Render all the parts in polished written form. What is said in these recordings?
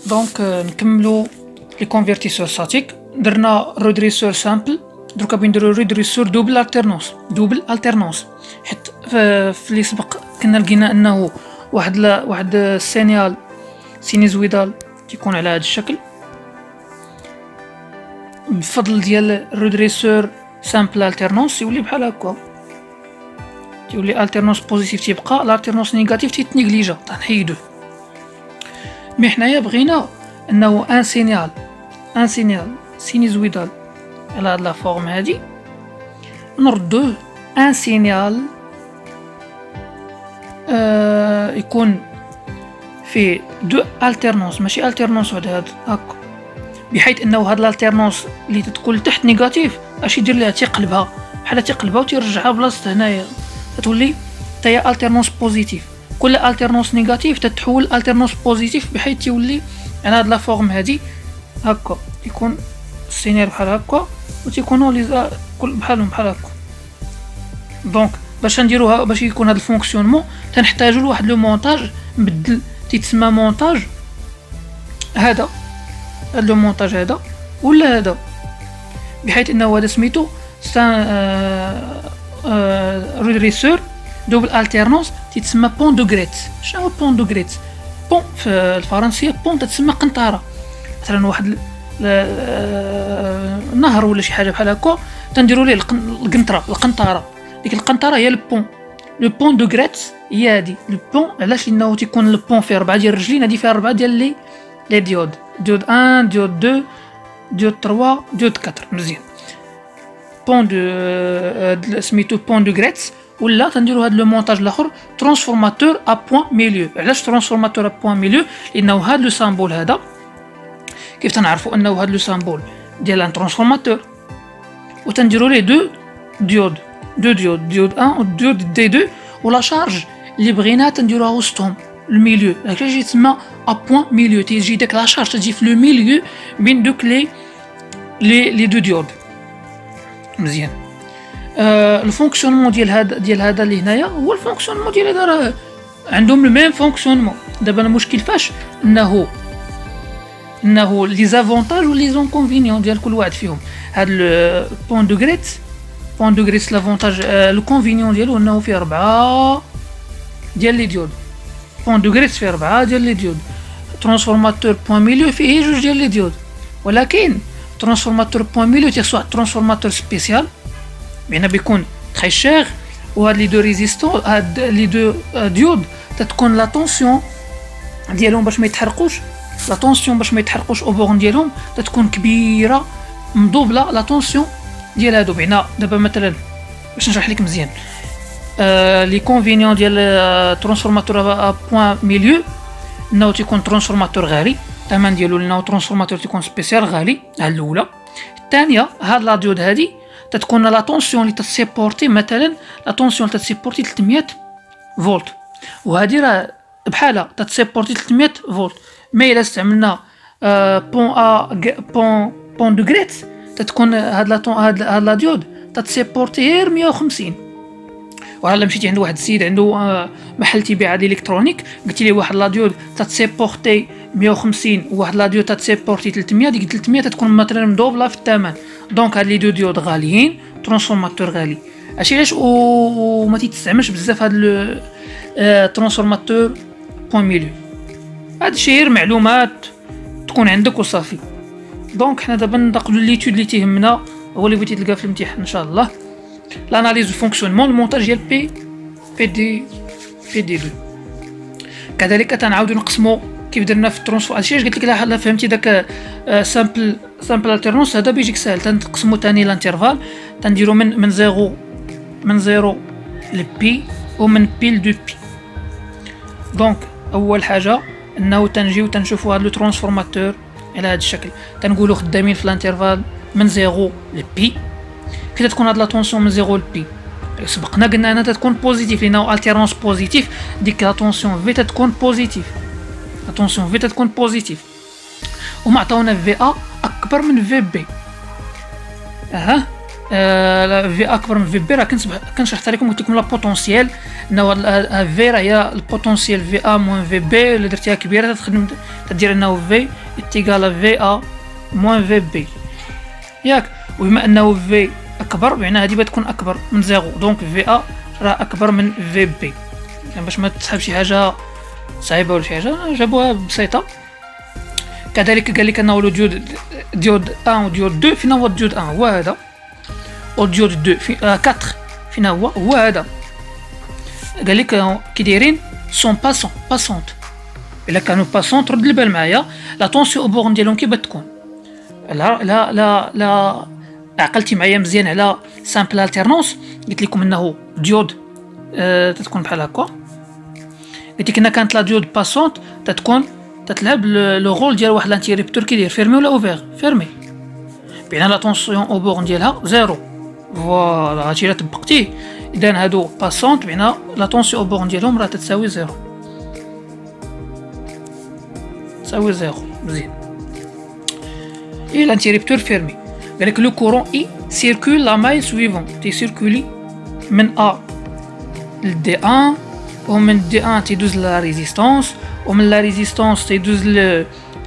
دونك نكملو لي كونفرتيسور ستاتيك. درنا ريدريسور سامبل، دروكا بنديرو ريدريسور دوبل الترنونس حيت في اللي سبق كنا لقينا انه واحد السينيال سينيزويدال تيكون على هذا الشكل. بفضل ديال الريدريسور سامبل الترنونس يولي بحال هكا، تيولي الترنونس بوزيتيف تيبقى، الالترنونس نيجاتيف تيتنيغليجا تنحيدوه. مي حنايا بغينا انه ان سينيال سينيزويدال على هاد لا فورم هادي نردوه ان سينيال يكون فيه دو الترنونس، ماشي الترنونس وحده هاد هكا، بحيث انه هاد الالترنونس اللي تدخل لتحت نيجاتيف اش يدير ليها تيقلبها بحال تيقلبها وتيرجعها بلاصتها هنايا، تتولي تاهي الترنونس بوزيتيف. كل الترنونس نيجاتيف تتحول الترنونس بوزيتيف بحيث تيولي على هاد لا فورم هادي هكا، يكون السينيال بحال هكا وتيكونوا لي كل بحال هكا. دونك باش نديروها باش يكون هاد الفونكسيونمون تنحتاجو لواحد لو مونتاج نبدل تيتسمى مونتاج هذا لو مونتاج هذا ولا هذا، بحيث انه هذا سميتو ريدريسور دوبل الترنونس تيتسمى بون دو غريت. شنو بون دو غريت؟ بون في الفرنسيه بون تتسمى قنطره، مثلا واحد نهر ولا شي حاجه بحال هكا تنديروا ليه القنطره. ديك القنطره هي لو بون دو غريت هي هادي لو بون. علاش؟ لانه تيكون لو بون فيه 4 ديال الرجلين، هادي فيها 4 ديال لي ديود 1 ديود 2 ديود 3 ديود 4. مزيان. بون دو سميتو بون دو غريت. ولا تنديروا هاد لو مونتاج الاخر ترانسفورماتور ا بوين ميليو. علاش ترانسفورماتور ا بوين ميليو؟ لانه هاد لو سامبول هذا كيف تنعرفوا انه هاد لو سامبول ديال ان ترانسفورماتور وتنديروا ليه دو ديود 1 و ديود دي 2 ولا شارج اللي بغينا تنديروها وسطهم الميليو. هكا يجي تسمى ا بوين ميليو، تيجي داك لا شارج تجي في لو ميليو بين دوك لي دو ديود. مزيان. الفونكسيونمون ديال هذا اللي هنايا هو الفونكسيونمون ديال هذا، راه عندهم لو ميم فونكسيونمون. دابا المشكل فاش انه لي زافونتاج و لي زونكونفينيون ديال كل واحد فيهم. هاد بون دو غريت لافونتاج الكونفينيون ديالو انه فيه 4 ديال لي ديود. بون دو غريت فيه 4 ديال لي ديود. ترانسفورماتور بوين ميليو فيه 2 ديال لي ديود، ولكن ترانسفورماتور بوين ميليو تيخصو ترانسفورماتور سبيسيال بينا بيكون تري شير. وهاد لي دو ريزيستون هاد لي دو ديود تتكون لا طونسيون ديالهم باش ما يتحرقوش، لا طونسيون باش ما يتحرقوش او بورن ديالهم تتكون كبيره مدوبله لا طونسيون ديال هادو. بينا دابا مثلا باش نشرح لك مزيان لي كونفينيون ديال ترانسفورماتور ا بوين ميليو انه تيكون ترانسفورماتور غالي، الثمن ديالو لانه ترانسفورماتور تيكون سبيسيال غالي. هاد الاولى. الثانيه هاد لا ديود هادي تتكون لا طونسيون اللي تسيبورتي، مثلا لا طونسيون اللي تسيبورتي 300 فولت، وهذه راه بحالها تسيبورتي 300 فولت. مي الا استعملنا بون دو غريت تتكون هاد لا ديود تسيبورتي غير 150. ولا مشيتي عند واحد السيد عنده محل تيبيع هاد الالكترونيك، قلتي ليه واحد لا ديود تسيبورتي 150 وواحد لا ديود تسيبورتي 300، ديك 300 تتكون مثلا مدوبله في الثمن. دونك هاد لي دو ديود غاليين، ترانسفورماتور غالي. هادشي علاش وما تيتستعملش بزاف هاد لو ترانسفورماتور بوين ميليو. هادشي غير معلومات تكون عندك وصافي. دونك حنا دابا ننتقلوا ليتود اللي تيهمنا، هو اللي بغيتي تلقاه في الامتحان ان شاء الله. لاناليز دو فونكسيونمون المونتاج ديال بي دي 2. كذلك تنعاودوا نقسموا كيف درنا في الترانسفور. هادشي علاش قلت لك لا فهمتي داك سامبل الترنونس هذا بيجيك ساهل. تنقسموا ثاني الانترفال، تنديروا من زيرو لبي ومن بي لدو بي. دونك اول حاجه انه تنجيو تنشوفوا هذا لو ترانسفورماتور على هذا الشكل، تنقولوا خدامين في الانترفال من زيرو لبي. كي تكون هاد لا طونسيون من زيرو لبي سبقنا قلنا انها تكون بوزيتيف لانه التيرونس بوزيتيف، ديك لا طونسيون في تكون بوزيتيف، لا طونسيون في تكون بوزيتيف. وما عطاونا في ا اكبر من في بي. في اكبر من في بي. راه كنت شرحت لكم، قلت لكم لا بوتونسييل انه في راه هي البوتونسييل في ا موان في بي، الا درتيها كبيره تخدم تدير انه في ايتيغال في ا موان في بي ياك. وبما انه في اكبر معناها هذه بتكون اكبر من زيرو، دونك في ا راه اكبر من في بي. يعني باش ما تسحب شي حاجه صعيبه ولا شي حاجه جابوها بسيطه. كذلك قال لك انه لو ديود 1 و ديود 2 فين هو الديود 1 هو هذا، و ديود 2 في 4 فين هو هذا. قال لك كي دايرين سون باسونت، الا كانوا باسونت رد البال معايا لا طونسيون او بورن ديالهم كي بتكون. لا عقلتي معايا مزيان على سامبل التيرنونس، قلت لكم انه ديود تتكون بحال هكا. قلت لك ان كانت لا ديود باسونت تتكون تتلعب لو رول ديال واحد لانتيريبتور كيدير فيرمي ولا اوفير. فيرمي بين لا طونسيون او بورن ديالها زيرو. فوالا هادشي الا طبقتيه اذا هادو باسونت بين لا طونسيون او بورن ديالهم راه تساوي زيرو، تساوي زيرو. مزيان. اي لانتيريبتور فيرمي قالك لو كورون اي سيركول لا ماي سويفون تيسيركولي من ا لدي 1 ومن دي 1 تيدوز لا ريزيستونس ومن لا ريزيستونس تيدوز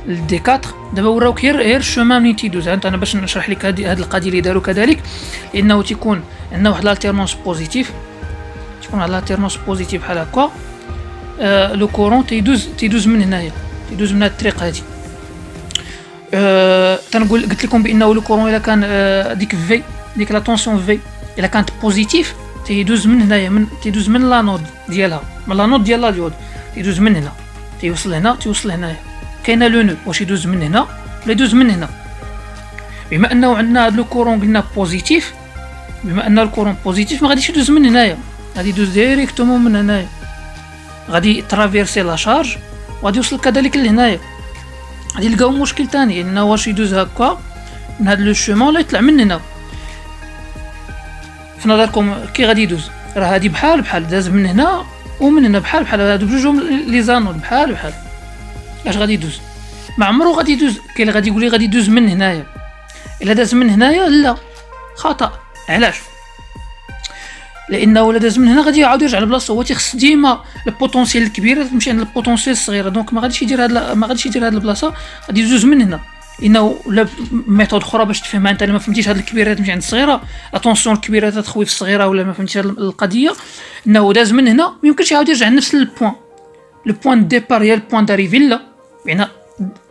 لدي 4. دابا وراوك غير الشومان منين تيدوز. انا باش نشرح لك هاد القضيه اللي داروا كذلك، لانه تيكون عندنا واحد لالتيرنونس بوزيتيف، تكون واحد لالتيرنونس بوزيتيف بحال هكا. لو كورون تيدوز من هنايا، تيدوز من هاد الطريق هادي. تنقول قلت لكم بانه لو كورون الا كان ديك لا طونسيون في الا كانت بوزيتيف تيدوز من هنايا، تيدوز من لا نود ديالها، من لا نود ديال لا ديود، تيدوز من هنا تيوصل هنا تيوصل هنايا. كاينه لو نو واش يدوز من هنا ولا يدوز من هنا. بما انه عندنا هاد لو كورون قلنا بوزيتيف، بما ان الكورون بوزيتيف ما غاديش يدوز من هنايا، غادي يدوز ديريكتومون من هنايا، غادي ترافيرسي لا شارج وغادي يوصل كذلك لهنايا. غادي نلقاو مشكل ثاني انه واش يدوز هكا من هاد لو شومان ولا يطلع من هنا. في نظركم كي غادي يدوز؟ راه هادي بحال داز من هنا ومن هنا بحال هادو بجوج لي زانود بحال اش غادي يدوز؟ ما عمرو غادي يدوز. كاين اللي غادي يقول لي غادي يدوز من هنايا، الا داز من هنايا لا خطا. علاش؟ لانه الا داز من هنا غادي يعاود يرجع لبلاصتو. هو تيخص ديما البوتونسيال الكبيره تمشي عند البوتونسيال الصغيره، دونك ما غاديش يدير هاد البلاصه، غادي يدوز من هنا. انه لا ميثود اخرى باش تفهمها انت، ما فهمتيش هاد الكبيره تمشي عند الصغيره، اتونسيون الكبيره تخوي في الصغيره، ولا ما فهمتيش هاد القضيه انه داز من هنا ما يمكنش يعاود يرجع لنفس البوان. لو بوان ديبار هي البوان داريفي، لا يعني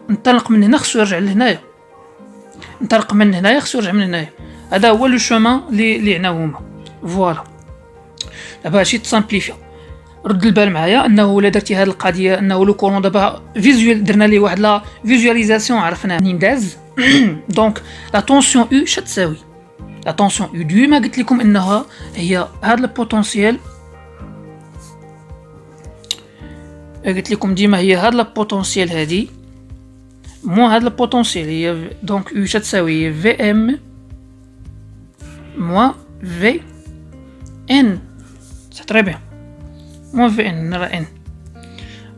انطلق من هنا خصو يرجع لهنايا، انطلق من هنايا خصو يرجع من هنايا. هذا هو لو شومان اللي عناو هما. فوالا دابا هادشي تسامبليفيا. رد البال معايا انه الا درتي هاد القضيه انه لو كورون دابا فيزوال درنا ليه واحد لا فيزواليزاسيون عرفنا منين داز. دونك لا طونسيون او اش تساوي؟ لا طونسيون او ديما قلت لكم انها هي هاد البوتونسيال، قلت لكم ديما هي هاد البوتونسيال هادي مو هاد البوتونسيال. هي دونك او اش تساوي في ام موان في ان. تري بيان، موان في ان نرى ان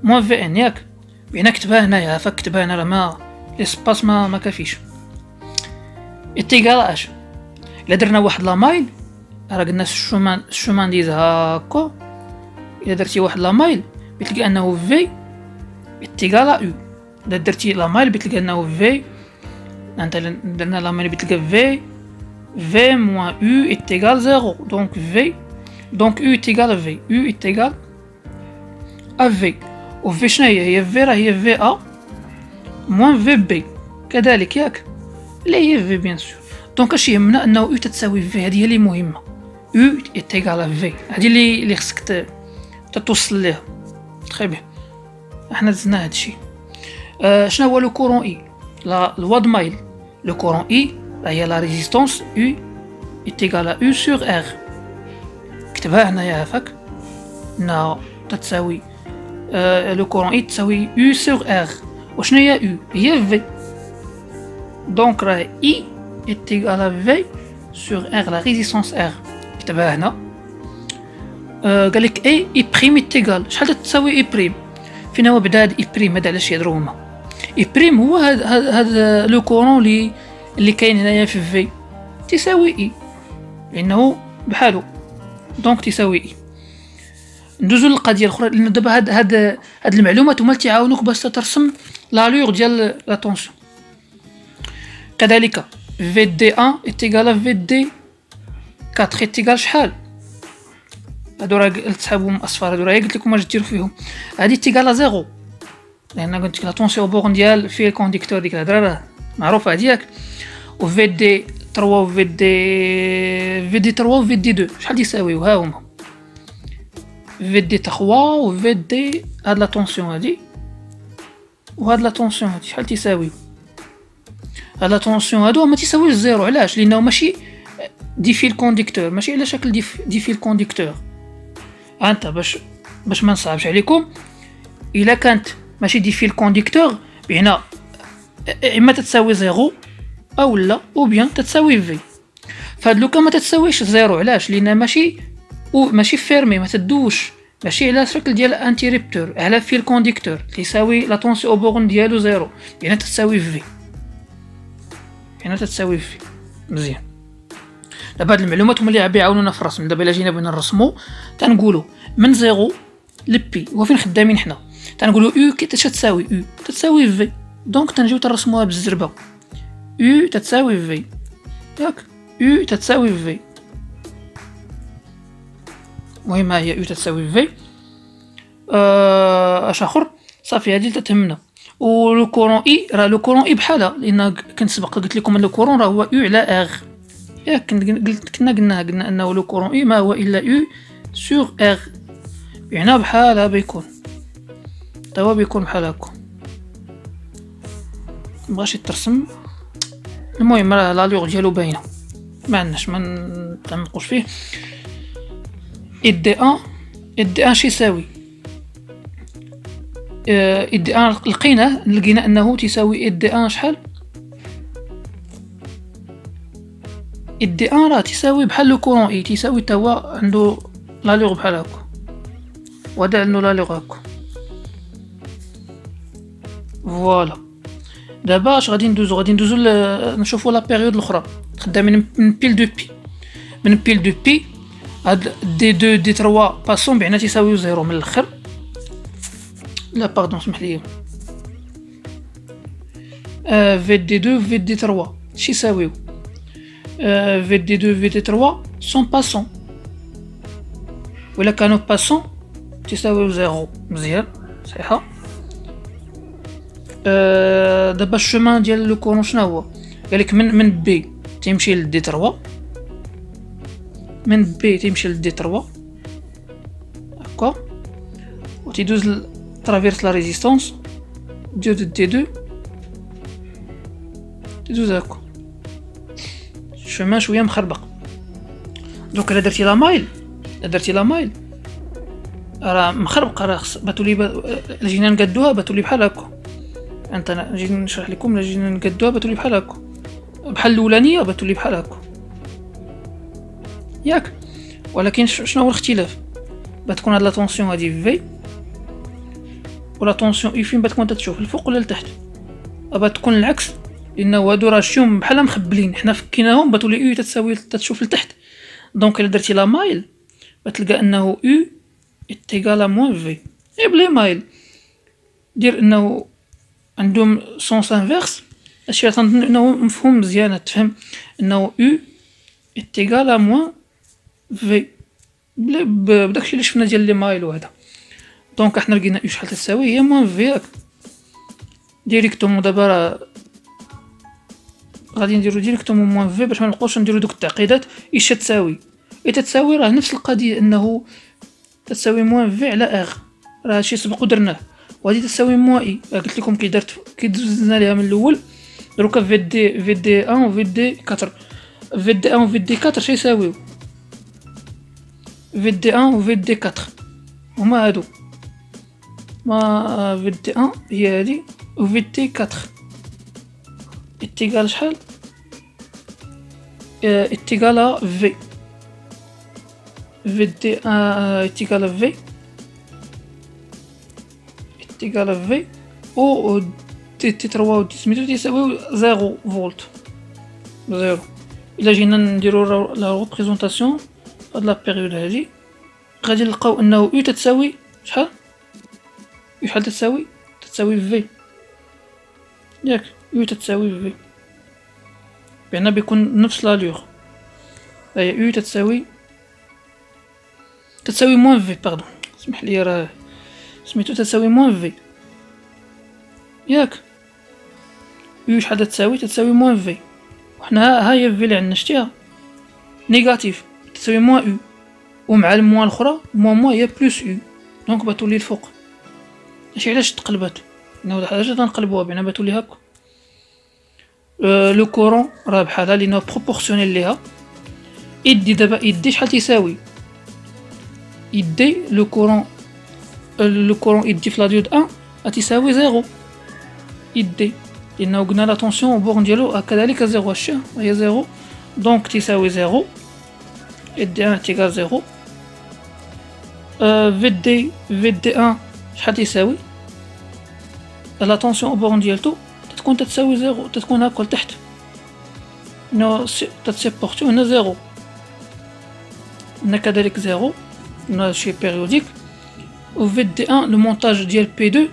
موان في ان ياك. بينا كتبها هنايا فكتبها هنا، راه ما ليسباس ما كافيش. اتيغال اش الا درنا واحد لا مايل، راه قلنا الشومان ديز هاكا. الا درتي واحد لا مايل بتلقى انه في اتيغال او. الا درتي لا مايل بتلقى انه في، انت درنا لا مايل بتلقى في موان او اتيغال زيرو. دونك في دونك او اتيغال في، او اتيغال ا في. وفي شنو هي في؟ راه هي في ا موان في بي كذلك ياك، لا هي في بيان سور. دونك اش يهمنا انه او تتساوي في، هذه هي اللي مهمه. او اتيغال في هذه اللي خصك تتوصل ليها. تري بيان، احنا دزنا هادشي. شنو هو لو كورون اي؟ لا الواد مايل لو كورون اي هي لا ريزيستونس او اتيغال او سور ار. كتبها هنايا هافاك انها تتساوي لو كورون اي تساوي او سور ار. وشنو هي او؟ هي في. دونك راه اي اتيغال في سور ار لا ريزيستونس ار. كتبها هنا. قالك اي بريم اتيغال شحال تساوي اي بريم؟ فين هو بدا هاد اي بريم؟ هذا علاش يهضروا هما اي بريم؟ هو هاد لو كورون اللي كاين هنايا في تساوي اي. لانه بحالو دونك تساوي اي. ندوزو للقضيه الاخرى لان دابا هاد المعلومات هما اللي تيعاونوك باش ترسم لالور ديال لا طونسيون. كذلك في دي 1 اتيكال في دي 4 اتيكال شحال؟ هادو راه تسحبهم اصفار، هادو راه قلت لكم واش ديروا فيهم. هادي اتيكال زيرو لان قلت لك لا طونسيون بورن ديال في الكونديكتور، ديك الهضره راه معروفه هاديك. و في دي 3 و في دي 3 و في دي 2 شحال يساويو؟ ها هما في دي 3 و في دي هاد لا طونسيون هادي وهاد لا طونسيون هادي شحال تساويو؟ هاد لا طونسيون هادو ما تيساويوش زيرو. علاش؟ لانه ماشي دي فيل كونديكتور، ماشي على شكل دي فيل كونديكتور. انت باش ما نصعبش عليكم، الا كانت ماشي دي فيل كونديكتور بينا اما تتساوي زيرو او لا او بيان تتساوي في. فهاد لوكا ما تتساويش زيرو. علاش؟ لان ماشي فيرمي، ما تدوش، ماشي على شكل ديال انتيريبتور، على فيل كونديكتور كيساوي لا طونسيون او بورن ديالو زيرو، يعني تتساوي في. مزيان. دابا هاد المعلومات هما اللي بيعاونونا في الرسم. دابا الا جينا بغينا نرسمو تنقولوا من زيرو لبي، وفين خدامين حنا تنقولوا او تساوي او تساوي في، دونك تنجيو ترسموها بالزربه. او تساوي في ياك، او تساوي في. المهم هي او تساوي في. اش اخر؟ صافي هادي تتهمنا. و لو كورون اي راه لو كورون اي بحالها، لان كنت سبق قلت لكم ان لو كورون راه هو او على ار. ياك قلنا انه لو كورون اي ما هو الا او سور ار، يعني بحالها بيكون توا بيكون بحال هكا. مبغاش يترسم. المهم راه لالور ديالو باينه، ما عندناش ما نتعمقوش فيه. ادي 1 شي يساوي ادي 1 لقينا انه تساوي ادي 1 شحال؟ ادي 1 راه تساوي بحال لو كورون اي، تساوي توا عنده لالور بحال هكا، وهذا عنده لالور هكا. فوالا. دابا اش غادي ندوزو نشوفو لا بيريود الاخرى خدامين من بيل دو بي. من بيل دو بي هاد دي 2 دي 3 باسون بينا تساويو زيرو من الاخر. لا باردون سمح لي. في دي 2 في دي 3 شي يساويو؟ في دي 2 في دي 3 سون باسون، ولا كانوا باسون تساويو زيرو. مزيان صحيحه. دابا الشومان ديال لو كورون شنو هو؟ قالك من بي تيمشي لدي 3، من بي تيمشي لدي 3 هكا، و تيدوز ترافيرس لا ريزيستونس ديال دي 2 تدوز هكا. الشومان شويه مخربق. دوك الا درتي لا مايل راه مخربق، راه باتولي جينا نقادوها باتولي بحال هكا. انت نجي نشرح لكم، جينا نقادوها باتولي بحال هكا، بحال الاولانيه باتولي بحال هكا ياك. ولكن شنو هو الاختلاف؟ بتكون هاد لا طونسيون هادي في، ولا طونسيون اي فين بتكون تتشوف الفوق ولا لتحت؟ بتكون العكس، لانه هادو راه شوم بحال مخبلين، حنا فكيناهم بتولي او تتساوي تتشوف لتحت. دونك الا درتي لا مايل بتلقى انه او اتيكال موان في. اي بلي مايل دير انه عندهم سونس انفيرس. الشيء اللي تنظن انه مفهوم مزيان تفهم انه او اتيكال موان في بداكشي اللي شفنا ديال لي مايل وهذا. دونك احنا لقينا او شحال تساوي هي موان في ديريكتومون. دابا راه غادي نديرو ديريكتومون موان في باش ما نبقاوش نديرو دوك التعقيدات. اش تساوي؟ تتساوي راه نفس القضيه، انه تساوي موان في على ار، راه هادشي سبق ودرناه. وهادي تساوي موان اي، قلت لكم كي دوزنا ليها من الاول. دروكا في دي 1 و في دي 4. في دي 1 و في دي 4 شي يساويو؟ في دي 1 و في دي 4 هما هادو، ما في دي 1 هي هادي و في دي 4 اتيكال شحال؟ اتيكال في دي 1 اتيكال في اتيكال في و دي 3 و دي سميتو تيساويو 0 فولت. 0 الا جينا نديرو لا ريبريزونطاسيون هاد لا بيريود هادي غادي نلقاو انه يو تتساوي شحال تتساوي في ياك يو تتساوي في بان بيكون نفس لالور. هي يو تتساوي موان في باردون اسمح لي راه سميتو تتساوي موان في ياك يو شحال تتساوي موان في وحنا ها هي في اللي عندنا شتيها نيجاتيف تساوي موان يو ومع الموان الاخرى موان هي بلس يو دونك بتولي الفوق. ماشي علاش تقلبات انه حاجه تنقلبوها بان بتولي هكا. لو كورون راه بحالها لينا بروبورسيونيل ليها يدي دابا يدي شحال تيساوي يدي لو كورون يدي في لا ديود 1 غتساوي 0 يدي لانه قلنا لا طونسيون بورن ديالو كذلك 0 هادشي هي 0 دونك تساوي 0 يدي 1 تيكال 0 في دي 1 شحال تساوي لا طونسيون بورن ديالتو تكون تتساوي 0 تتكون هاكا لتحت نو تتسيبورتي هنا 0 هنا كذلك 0 هنا شي بيريوديك و في دي 1 لو مونتاج ديال بي 2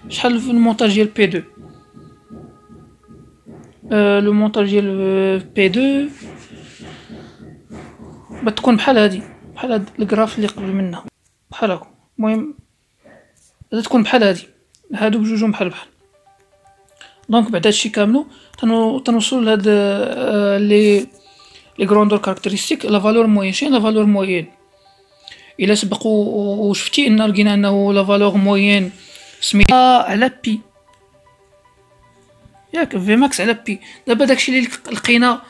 شحال في المونتاج ديال بي 2 لو مونتاج ديال بي 2 بتكون بحال هادي بحال هاد الجراف اللي قبل منها بحال هكا. المهم تكون بحال هادي هادو بجوجهم بحال دونك بعد هادشي كاملو تنوصلو لهاد لي غروندور كاركتيرستيك لا فالور موين. شنو لا فالور موين؟ الا سبق وشفتي ان لقينا انه لا فالور موين سميتها على بي ياك في ماكس على بي. دابا داكشي اللي لقينا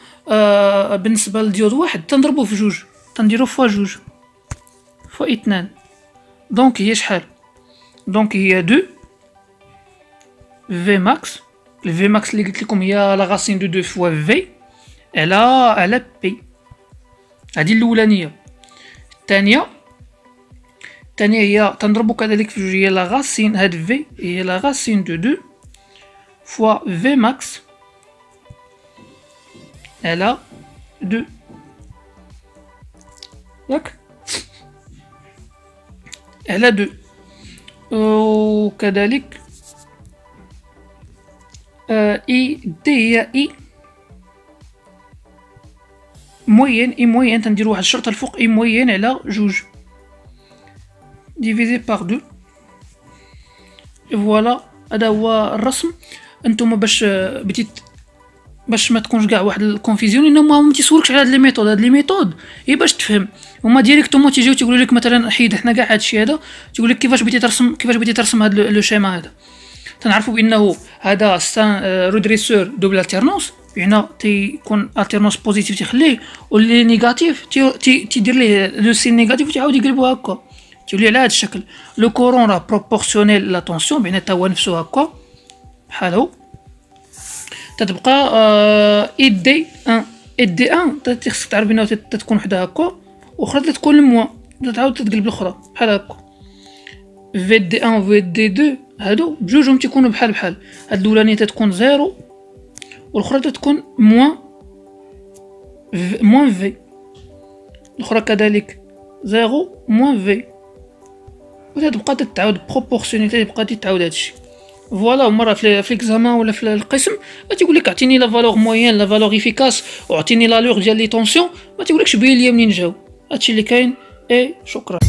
بالنسبه للديود واحد تنضربو في جوج تنديرو فوا جوج فوا اثنان دونك هي شحال؟ دونك هي 2 في ماكس. الفي ماكس اللي قلت لكم هي لا راسين دو 2 فوا في على بي. هذه الاولانيه. الثانيه هي تنضربو كذلك في جوج هي لا راسين هاد في هي لا راسين دو 2 فوا في ماكس على 2 ياك على 2 وكذلك اي دي هي اي موين تنديرو واحد الشرطه الفوق اي موين على جوج ديفيزي بار 2 فوالا. هذا هو الرسم. انتم باش ما تكونش كاع واحد الكونفيزيون انه ما تيسولكش على هاد لي ميثود. هاد لي ميثود هي باش تفهم هما ديريكتومون تيجيو تيقولوا لك مثلا حيد حنا كاع هادشي هذا تيقول لك كيفاش بغيتي ترسم هاد لو شيما هذا. تنعرفوا بانه هذا سان رودريسور دوبل التيرنونس يعني تيكون التيرنونس بوزيتيف تيخليه واللي نيجاتيف تيدير ليه لو سين نيجاتيف وتعاود يقلبو هكا تولي على هذا الشكل. لو كورون راه بروبورسيونيل لا طونسيون بين حتى هو نفسه هكا بحالو تتبقى اي دي 1 خصك تعرف بانه تتكون وحده هكا واخرى تتكون الموا تعاود تتقلب الاخرى بحال هكا. في دي 1 و في دي 2 هادو بجوجهم تيكونوا بحال هاد الاولانيه تتكون 0 والاخرى تتكون موان في الاخرى كذلك 0 موان في وتتبقى تتعاود بروبورسيونيل تبقى تتعاود هادشي. فوالا مره في الاكزامان ولا في القسم تيقول لك اعطيني لا فالور موين لا فالور افيكاس واعطيني لا لور ديال لي طونسيون ما تيقولكش بين ليا منين جاو. هادشي اللي كاين. شكرا.